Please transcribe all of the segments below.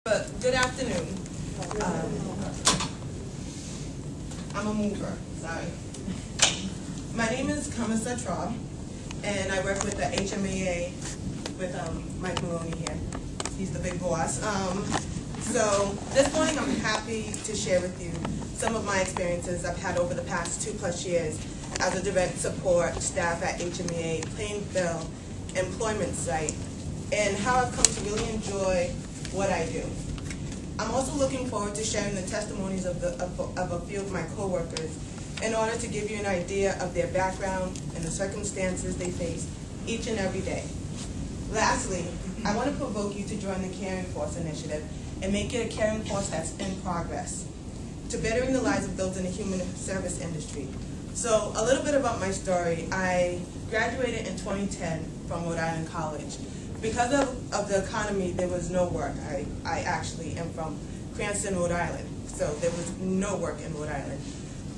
But good afternoon. I'm a mover, sorry. My name is Kormasa Traub, and I work with the HMEA with Mike Maloney here. He's the big boss. So this morning I'm happy to share with you some of my experiences I've had over the past 2+ years as a direct support staff at HMEA Plainfield employment site, and how I've come to really enjoy what I do. I'm also looking forward to sharing the testimonies of a few of my coworkers in order to give you an idea of their background and the circumstances they face each and every day. Lastly, I want to provoke you to join the Caring Force initiative and make it a caring force that's in progress to bettering the lives of those in the human service industry. So a little bit about my story. I graduated in 2010 from Rhode Island College. Because of the economy, there was no work. I actually am from Cranston, Rhode Island, so there was no work in Rhode Island.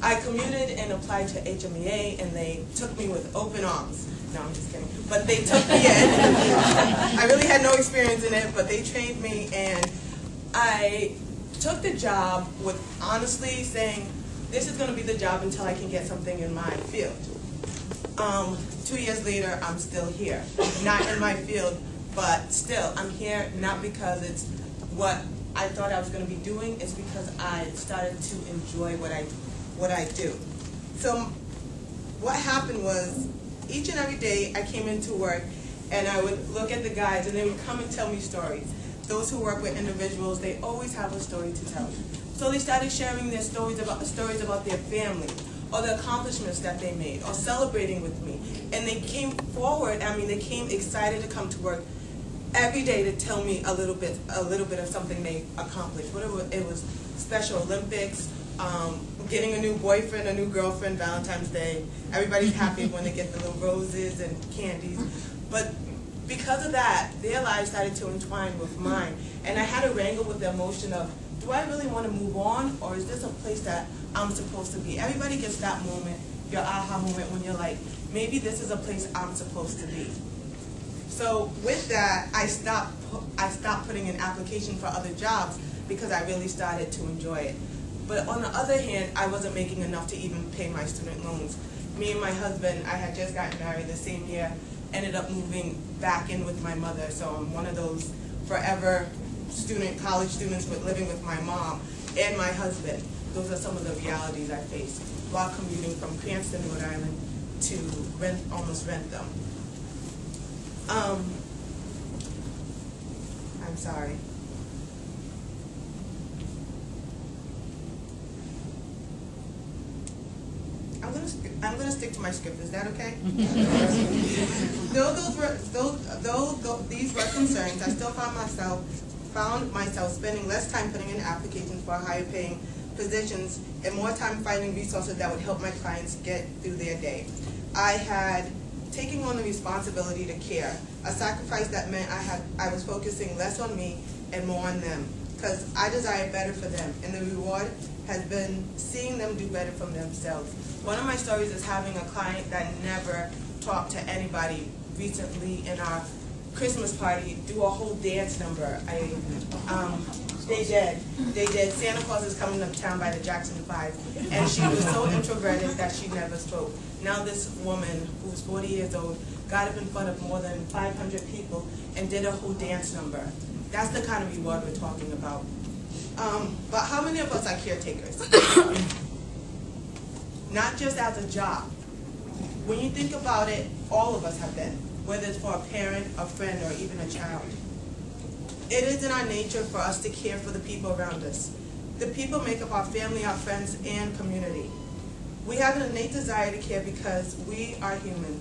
I commuted and applied to HMEA, and they took me with open arms. No, I'm just kidding. But they took me in. I really had no experience in it, but they trained me, and I took the job with honestly saying, this is going to be the job until I can get something in my field. 2 years later, I'm still here. Not in my field, but still, I'm here not because it's what I thought I was going to be doing. It's because I started to enjoy what I do. So what happened was, each and every day I came into work, and I would look at the guys, and they would come and tell me stories. Those who work with individuals, they always have a story to tell. So they started sharing their stories about their family, or the accomplishments that they made, or celebrating with me. And they came forward, they came excited to come to work every day to tell me a little bit of something they accomplished. Whatever it was, Special Olympics, getting a new boyfriend, a new girlfriend, Valentine's Day. Everybody's happy when they get the little roses and candies. But because of that, their lives started to entwine with mine. And I had to wrangle with the emotion of, do I really want to move on, or is this a place that I'm supposed to be? Everybody gets that moment, your aha moment, when you're like, maybe this is a place I'm supposed to be. So with that, I stopped putting in application for other jobs because I really started to enjoy it. But on the other hand, I wasn't making enough to even pay my student loans. Me and my husband, I had just gotten married the same year, ended up moving back in with my mother. So I'm one of those forever college students living with my mom and my husband. Those are some of the realities I faced while commuting from Cranston, Rhode Island to almost Rentham. I'm sorry. I'm gonna stick to my script. Is that okay? Though these were concerns, I still found myself spending less time putting in applications for higher paying positions and more time finding resources that would help my clients get through their day. I had taken on the responsibility to care, a sacrifice that meant I was focusing less on me and more on them, because I desired better for them, and the reward has been seeing them do better for themselves. One of my stories is having a client that never talked to anybody recently in our Christmas party do a whole dance number. They did. Santa Claus is Coming to Town by the Jackson 5, and she was so introverted that she never spoke. Now this woman, who's 40 years old, got up in front of more than 500 people and did a whole dance number. That's the kind of reward we're talking about. But how many of us are caretakers? Not just as a job. When you think about it, all of us have been, whether it's for a parent, a friend, or even a child. It is in our nature for us to care for the people around us. The people make up our family, our friends, and community. We have an innate desire to care because we are human,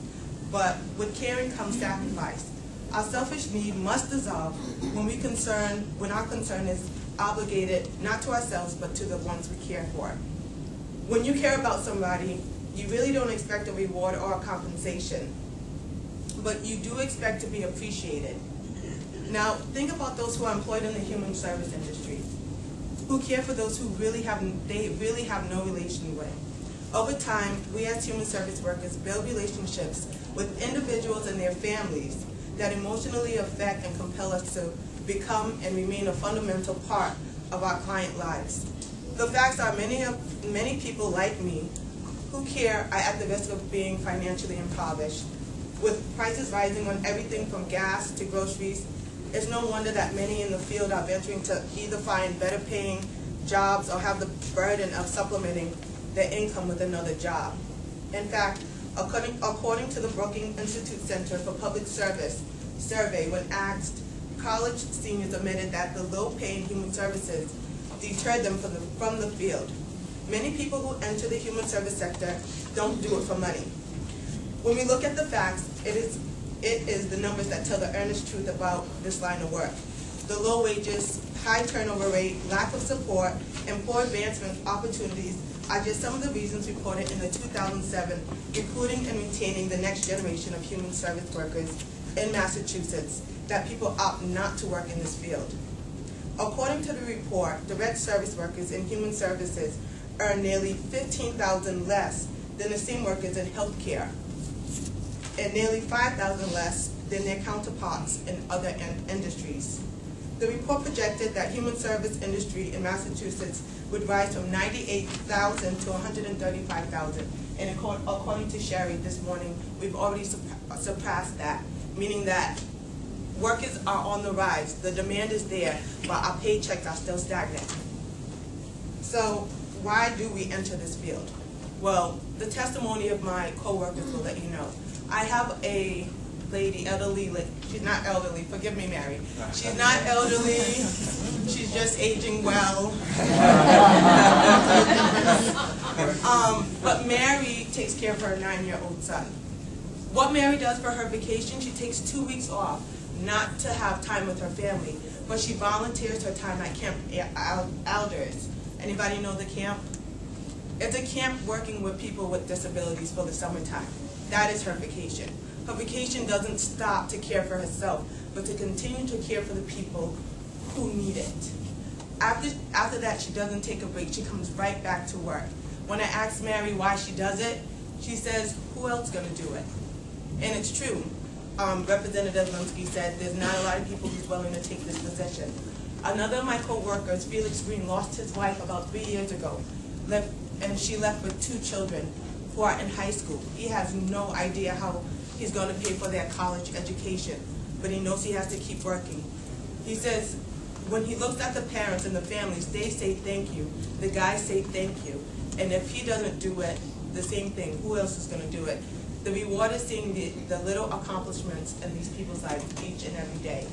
but with caring comes sacrifice. Our selfish need must dissolve when our concern is obligated not to ourselves, but to the ones we care for. When you care about somebody, you really don't expect a reward or a compensation, but you do expect to be appreciated. Now, think about those who are employed in the human service industry, who care for those who really have no relation with. Over time, we as human service workers build relationships with individuals and their families that emotionally affect and compel us to become and remain a fundamental part of our client lives. The facts are many people like me who care are at the risk of being financially impoverished. With prices rising on everything from gas to groceries, it's no wonder that many in the field are venturing to either find better paying jobs or have the burden of supplementing their income with another job. In fact, according to the Brookings Institute Center for Public Service survey, when asked, college seniors admitted that the low pay in human services deterred them from the field. Many people who enter the human service sector don't do it for money. When we look at the facts, it is the numbers that tell the earnest truth about this line of work. The low wages, high turnover rate, lack of support, and poor advancement opportunities are just some of the reasons reported in the 2007 Recruiting and Retaining the Next Generation of Human Service Workers in Massachusetts that people opt not to work in this field. According to the report, direct service workers in human services earn nearly $15,000 less than the same workers in healthcare, and nearly $5,000 less than their counterparts in other industries. The report projected that human service industry in Massachusetts would rise from 98,000 to 135,000. And according to Sherry this morning, we've already surpassed that, meaning that workers are on the rise. The demand is there, but our paychecks are still stagnant. So why do we enter this field? Well, the testimony of my co-workers will let you know. I have a lady, elderly, she's not elderly, forgive me, Mary. She's not elderly, she's just aging well. But Mary takes care of her 9-year-old son. What Mary does for her vacation, she takes 2 weeks off, not to have time with her family, but she volunteers her time at Camp Elders. Anybody know the camp? It's a camp working with people with disabilities for the summertime. That is her vacation. Her vacation doesn't stop to care for herself, but to continue to care for the people who need it. After that, she doesn't take a break. She comes right back to work. When I ask Mary why she does it, she says, who else is going to do it? And it's true. Representative Linsky said there's not a lot of people who's willing to take this position. Another of my co-workers, Felix Green, lost his wife about 3 years ago, and she left with 2 children who are in high school. He has no idea how he's going to pay for their college education, but he knows he has to keep working. He says when he looks at the parents and the families, they say thank you. The guys say thank you. And if he doesn't do it, the same thing, who else is going to do it? The reward is seeing the little accomplishments in these people's lives each and every day.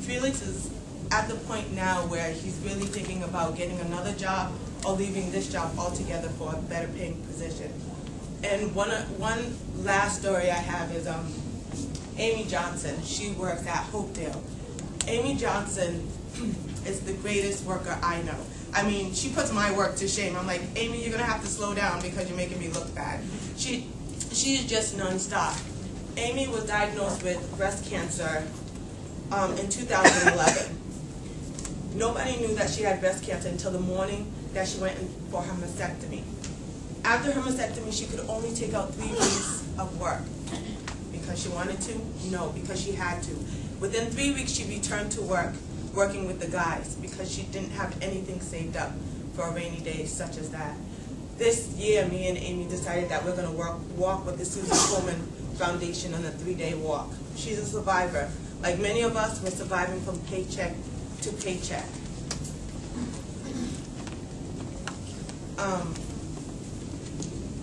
Felix is at the point now where he's really thinking about getting another job or leaving this job altogether for a better paying position. And one last story I have is Amy Johnson. She works at Hopedale. Amy Johnson is the greatest worker I know. I mean, she puts my work to shame. I'm like, Amy, you're going to have to slow down because you're making me look bad. She is just nonstop. Amy was diagnosed with breast cancer in 2011. Nobody knew that she had breast cancer until the morning that she went in for her mastectomy. After her mastectomy, she could only take out 3 weeks of work. Because she wanted to? No, because she had to. Within 3 weeks, she returned to work, working with the guys, because she didn't have anything saved up for a rainy day such as that. This year, me and Amy decided that we're going to walk with the Susan Komen Foundation on a 3-day walk. She's a survivor. Like many of us, we're surviving from paycheck to paycheck.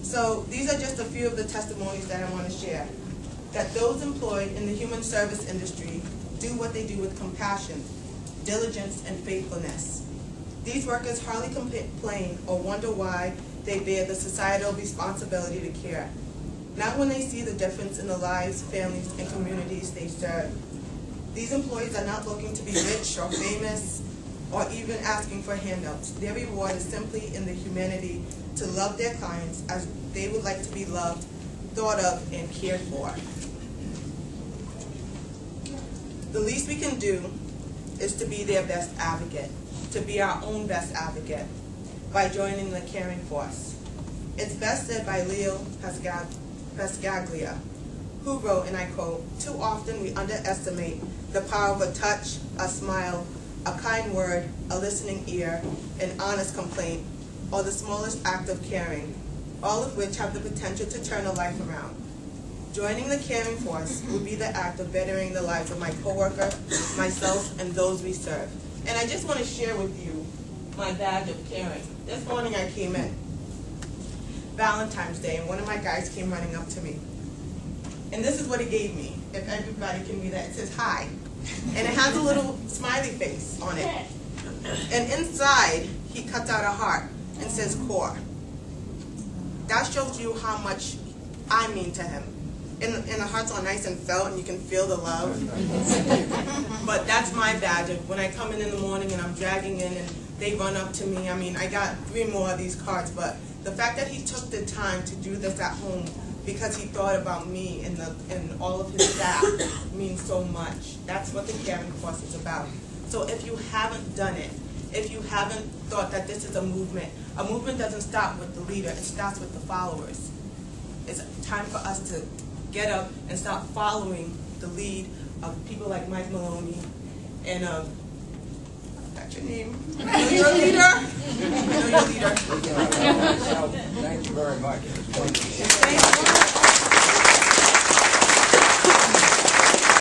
So these are just a few of the testimonies that I want to share. That those employed in the human service industry do what they do with compassion, diligence, and faithfulness. These workers hardly complain or wonder why they bear the societal responsibility to care. Not when they see the difference in the lives, families, and communities they serve. These employees are not looking to be rich or famous or even asking for handouts. Their reward is simply in the humanity to love their clients as they would like to be loved, thought of, and cared for. The least we can do is to be their best advocate, to be our own best advocate, by joining the caring force. It's best said by Leo Pascaglia, who wrote, and I quote, "Too often we underestimate the power of a touch, a smile, a kind word, a listening ear, an honest complaint, or the smallest act of caring, all of which have the potential to turn a life around. Joining the caring force would be the act of bettering the lives of my coworker, myself, and those we serve." And I just want to share with you my badge of caring. This morning I came in, Valentine's Day, and one of my guys came running up to me. And this is what he gave me, if everybody can read that. It says, "Hi." And it has a little smiley face on it. And inside, he cuts out a heart and says, "Core." That shows you how much I mean to him. And the heart's all nice and felt, and you can feel the love. But that's my badge. When I come in the morning and I'm dragging in and they run up to me, I mean, I got 3 more of these cards, but the fact that he took the time to do this at home because he thought about me and all of his staff means so much. That's what the caring force is about. So if you haven't done it, if you haven't thought that this is a movement doesn't stop with the leader, it starts with the followers. It's time for us to get up and start following the lead of people like Mike Maloney and that's your name. I know you're a leader. I know you're a leader. Thank you very much. Thank you.